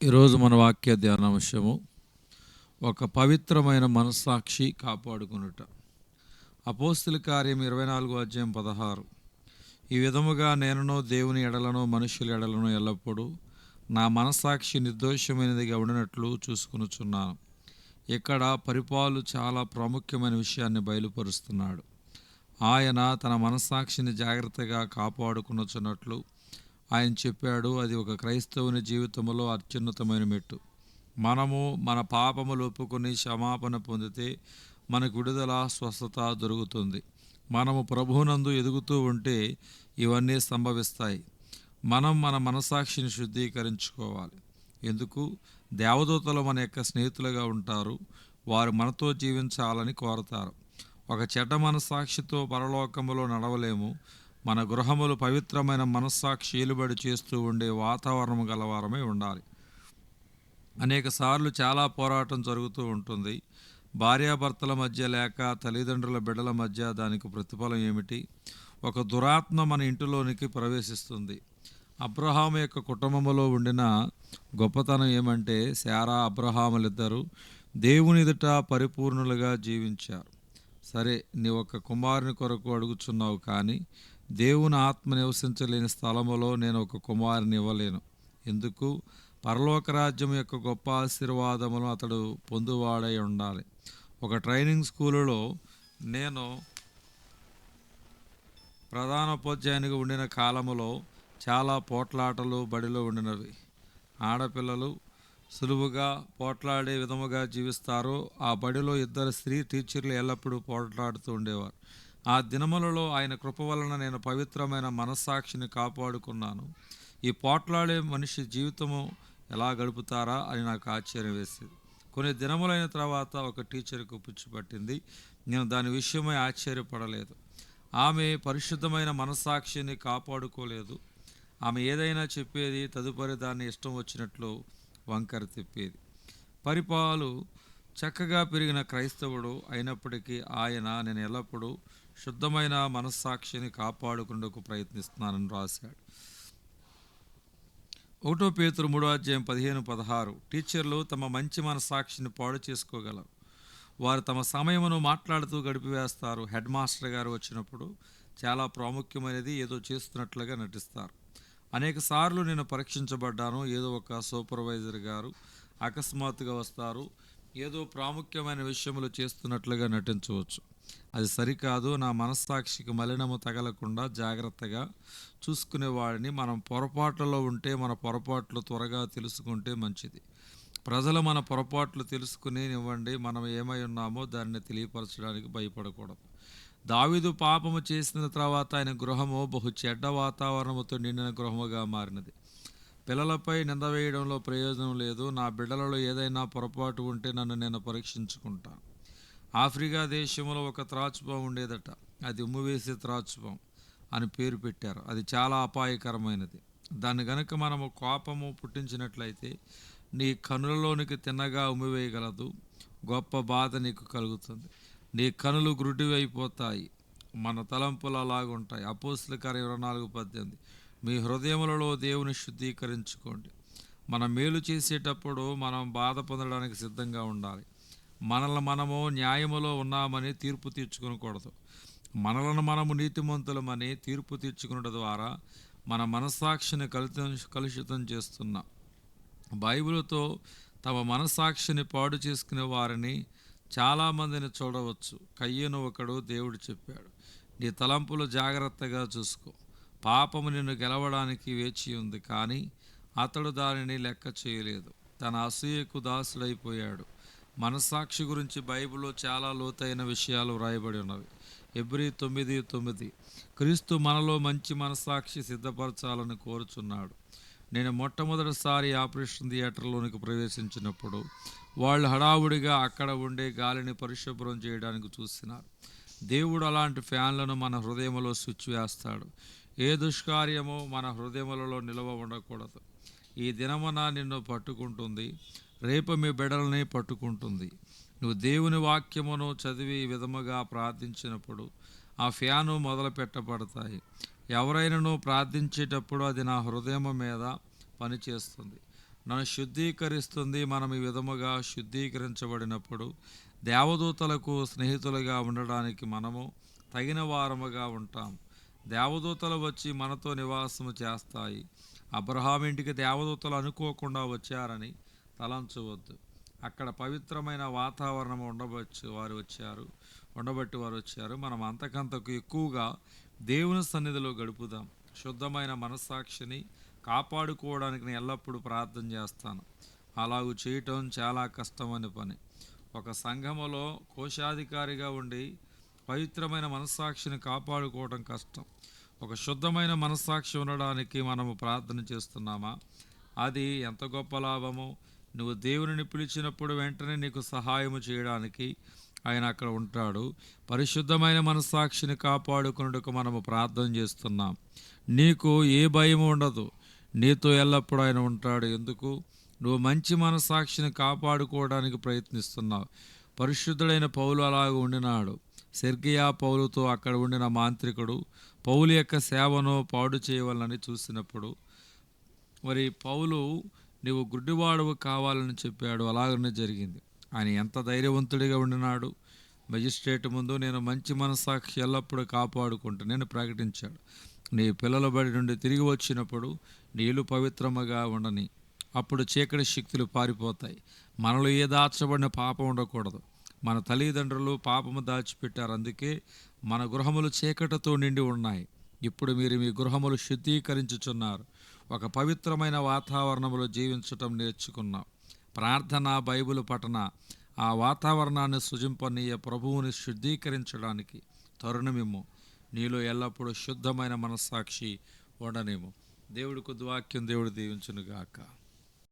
ఈరోజు మన వాక్య ధ్యానాంశము ఒక పవిత్రమైన మనస్సాక్షి కాపాడుకొనుట. అపోస్తల కార్యం 24:16. ఈ విధముగా నేనును దేవుని ఎడలను మనుషుల ఎడలను ఎల్లప్పుడూ నా మనస్సాక్షి నిర్దోషమైనదిగా ఉండినట్లు చూసుకొనుచున్నాను. ఇక్కడ పరిపాలు చాలా ప్రాముఖ్యమైన విషయాన్ని బయలుపరుస్తున్నాడు. ఆయన తన మనస్సాక్షిని జాగ్రత్తగా కాపాడుకొనుచున్నట్లు ఆయన చెప్పాడు. అది ఒక క్రైస్తవుని జీవితంలో అత్యున్నతమైన మెట్టు. మనము మన పాపములు ఒప్పుకొని క్షమాపణ పొందితే మనకు విడుదల, స్వస్థత దొరుకుతుంది. మనము ప్రభువునందు ఎదుగుతూ ఉంటే ఇవన్నీ సంభవిస్తాయి. మనం మన మనస్సాక్షిని శుద్ధీకరించుకోవాలి. ఎందుకు? దేవదూతలు మన యొక్క స్నేహితులుగా ఉంటారు. వారు మనతో జీవించాలని కోరతారు. ఒక చెడ్డ మనస్సాక్షితో పరలోకములో నడవలేము. మన గృహములు పవిత్రమైన మనస్సాక్షి ఏలుబడి చేస్తూ ఉండే వాతావరణం గలవారమై ఉండాలి. అనేక సార్లు చాలా పోరాటం జరుగుతూ ఉంటుంది. భార్యాభర్తల మధ్య లేక తల్లిదండ్రుల బిడ్డల మధ్య. దానికి ప్రతిఫలం ఏమిటి? ఒక దురాత్మ మన ఇంటిలోనికి ప్రవేశిస్తుంది. అబ్రహాము యొక్క కుటుంబంలో ఉండిన గొప్పతనం ఏమంటే, శారా అబ్రహాములిద్దరూ దేవుని ఎదుట పరిపూర్ణులుగా జీవించారు. సరే, నీ ఒక కుమారుని కొరకు అడుగుచున్నావు, కానీ దేవుని ఆత్మ నివసించలేని స్థలములో నేను ఒక కుమారుని ఇవ్వలేను. ఎందుకు? పరలోక రాజ్యం యొక్క గొప్ప ఆశీర్వాదములు అతడు పొందువాడై ఉండాలి. ఒక ట్రైనింగ్ స్కూలులో నేను ప్రధానోపాధ్యాయునిగా ఉండిన కాలములో చాలా పోట్లాటలు బడిలో ఉండినవి. ఆడపిల్లలు సులువుగా పోట్లాడే విధముగా జీవిస్తారు. ఆ బడిలో ఇద్దరు స్త్రీ టీచర్లు ఎల్లప్పుడూ పోట్లాడుతూ ఉండేవారు. ఆ దినములలో ఆయన కృప వలన నేను పవిత్రమైన మనస్సాక్షిని కాపాడుకున్నాను. ఈ పోట్లాడే మనిషి జీవితము ఎలా గడుపుతారా అని నాకు ఆశ్చర్యం వేసేది. కొన్ని దినములైన తర్వాత ఒక టీచర్కు పుచ్చిపట్టింది. నేను దాని విషయమై ఆశ్చర్యపడలేదు. ఆమె పరిశుద్ధమైన మనస్సాక్షిని కాపాడుకోలేదు. ఆమె ఏదైనా చెప్పేది, తదుపరి దాన్ని ఇష్టం వచ్చినట్లు వంకర తిప్పేది. పరిపాలు చక్కగా పెరిగిన క్రైస్తవుడు అయినప్పటికీ నేను ఎల్లప్పుడూ శుద్ధమైన మనస్సాక్షిని కాపాడుకుంటూ ప్రయత్నిస్తున్నానని రాశాడు. 1 పేతురు 3:15-16. టీచర్లు తమ మంచి మనస్సాక్షిని పాడు చేసుకోగలరు. వారు తమ సమయమును మాట్లాడుతూ గడిపివేస్తారు. హెడ్ మాస్టర్ గారు వచ్చినప్పుడు చాలా ప్రాముఖ్యమైనది ఏదో చేస్తున్నట్లుగా నటిస్తారు. అనేక సార్లు నేను పరీక్షించబడ్డాను. ఏదో ఒక సూపర్వైజర్ గారు అకస్మాత్తుగా వస్తారు. ఏదో ప్రాముఖ్యమైన విషయములు చేస్తున్నట్లుగా నటించవచ్చు. అది సరికాదు. నా మనస్సాక్షికి మలినము తగలకుండా జాగ్రత్తగా చూసుకునేవాడిని. మనం పొరపాట్లలో ఉంటే మన పొరపాట్లు త్వరగా తెలుసుకుంటే మంచిది. ప్రజలు మన పొరపాట్లు తెలుసుకునివ్వండి. మనం ఏమై ఉన్నామో దాన్ని తెలియపరచడానికి భయపడకూడదు. దావీదు పాపము చేసిన తర్వాత ఆయన గృహము బహు చెడ్డ వాతావరణముతో నిండిన గృహముగా మారినది. పిల్లలపై నింద వేయడంలో ప్రయోజనం లేదు. నా బిడ్డలలో ఏదైనా పొరపాటు ఉంటే నన్ను నేను పరీక్షించుకుంటాను. ఆఫ్రికా దేశంలో ఒక త్రాచుపాము ఉండేదట. అది ఉమ్మివేసే త్రాచుపాము అని పేరు పెట్టారు. అది చాలా అపాయకరమైనది. దాన్ని గనుక మనము కోపము పుట్టించినట్లయితే నీ కనులలోనికి తిన్నగా ఉమ్మివేయగలదు. గొప్ప బాధ నీకు కలుగుతుంది. నీ కనులు గ్రుడ్డివైపోతాయి. మన తలంపులు అలాగుంటాయి. అపోస్తల కార్యం 24:18. మీ హృదయములలో దేవుని శుద్ధీకరించుకోండి. మనం మేలు చేసేటప్పుడు మనం బాధ పొందడానికి సిద్ధంగా ఉండాలి. మనము న్యాయములో ఉన్నామని తీర్పు తీర్చుకొనకూడదు. మనలను మనము నీతిమంతులమని తీర్పు తీర్చుకున్నట ద్వారా మన మనస్సాక్షిని కలుషితం చేస్తున్నాం. బైబిలుతో తమ మనస్సాక్షిని పాడు చేసుకునే వారిని చాలామందిని చూడవచ్చు. కయ్యను ఒకడు. దేవుడు చెప్పాడు, నీ తలంపులు జాగ్రత్తగా చూసుకో. పాపము నిన్ను గెలవడానికి వేచి ఉంది, కానీ అతడు దానిని లెక్క చేయలేదు. తన అసూయకు దాసుడైపోయాడు. మనస్సాక్షి గురించి బైబిల్లో చాలా లోతైన విషయాలు వ్రాయబడి ఉన్నవి. హెబ్రీ 9:9. క్రీస్తు మనలో మంచి మనస్సాక్షి సిద్ధపరచాలని కోరుచున్నాడు. నేను మొట్టమొదటిసారి ఆపరేషన్ థియేటర్లోనికి ప్రవేశించినప్పుడు వాళ్ళు హడావుడిగా అక్కడ ఉండే గాలిని పరిశుభ్రం చేయడానికి చూసినారు. దేవుడు అలాంటి ఫ్యాన్లను మన హృదయంలో స్విచ్ వేస్తాడు. ఏ దుష్కార్యమో మన హృదయములలో నిలవ ఉండకూడదు. ఈ దినమున నిన్ను పట్టుకుంటుంది, రేపు మీ బిడ్డలని పట్టుకుంటుంది. నువ్వు దేవుని వాక్యమును చదివి ఈ విధముగా ప్రార్థించినప్పుడు ఆ ఫ్యాను మొదలు పెట్టబడతాయి. ఎవరైనాను ప్రార్థించేటప్పుడు అది నా హృదయం మీద పనిచేస్తుంది. నన్ను శుద్ధీకరిస్తుంది. మనం ఈ విధముగా శుద్ధీకరించబడినప్పుడు దేవదూతలకు స్నేహితులుగా ఉండడానికి మనము తగిన వారముగా ఉంటాం. దేవదూతలు వచ్చి మనతో నివాసము చేస్తాయి. అబ్రహాం ఇంటికి దేవదూతలు అనుకోకుండా వచ్చారని తలంచవద్దు. అక్కడ పవిత్రమైన వాతావరణం ఉండబట్టి వారు వచ్చారు. మనం అంతకంతకు ఎక్కువగా దేవుని సన్నిధిలో గడుపుదాం. శుద్ధమైన మనస్సాక్షిని కాపాడుకోవడానికి నేను ఎల్లప్పుడూ ప్రార్థన చేస్తాను. అలాగూ చేయటం చాలా కష్టమైన పని. ఒక సంఘములో కోశాధికారిగా ఉండి పవిత్రమైన మనస్సాక్షిని కాపాడుకోవడం కష్టం. ఒక శుద్ధమైన మనస్సాక్షి ఉండడానికి మనము ప్రార్థన చేస్తున్నామా? అది ఎంత గొప్ప లాభమో. నువ్వు దేవునిని పిలిచినప్పుడు వెంటనే నీకు సహాయము చేయడానికి ఆయన అక్కడ ఉంటాడు. పరిశుద్ధమైన మనస్సాక్షిని కాపాడుకున్నట్టుకు మనము ప్రార్థన చేస్తున్నాం. నీకు ఏ భయం ఉండదు. నీతో ఎల్లప్పుడూ ఆయన ఉంటాడు. ఎందుకు? నువ్వు మంచి మనస్సాక్షిని కాపాడుకోవడానికి ప్రయత్నిస్తున్నావు. పరిశుద్ధుడైన పౌలు అలాగ ఉండినాడు. సెర్గియా పౌలుతో అక్కడ ఉండిన మాంత్రికుడు పౌలు యొక్క సేవను పాడు చేయవాలని చూసినప్పుడు మరి పౌలు నీవు గుడ్డివాడువు కావాలని చెప్పాడు. అలాగనే జరిగింది. ఆయన ఎంత ధైర్యవంతుడిగా ఉండినాడు. మెజిస్ట్రేట్ ముందు నేను మంచి మనస్సాక్షి ఎల్లప్పుడూ కాపాడుకుంటానని ప్రకటించాడు. నీ పిల్లల బడి నుండి తిరిగి వచ్చినప్పుడు నీళ్ళు పవిత్రముగా ఉండని. అప్పుడు చీకటి శక్తులు పారిపోతాయి. మనలో ఏ దాచబడిన పాపం ఉండకూడదు. మన తల్లిదండ్రులు పాపము దాచిపెట్టారు. అందుకే మన గృహములు చీకటితో నిండి ఉన్నాయి. ఇప్పుడు మీరు మీ గృహములు శుద్ధీకరించుచున్నారు. ఒక పవిత్రమైన వాతావరణంలో జీవించటం నేర్చుకున్నాం. ప్రార్థన, బైబిల్ పఠన ఆ వాతావరణాన్ని సృజింపనీయ ప్రభువుని శుద్ధీకరించడానికి తరుణమేమో. నీలో ఎల్లప్పుడూ శుద్ధమైన మనస్సాక్షి ఉండనేమో. దేవుడి కొద్ది వాక్యం దేవుడు దీవించునుగాక.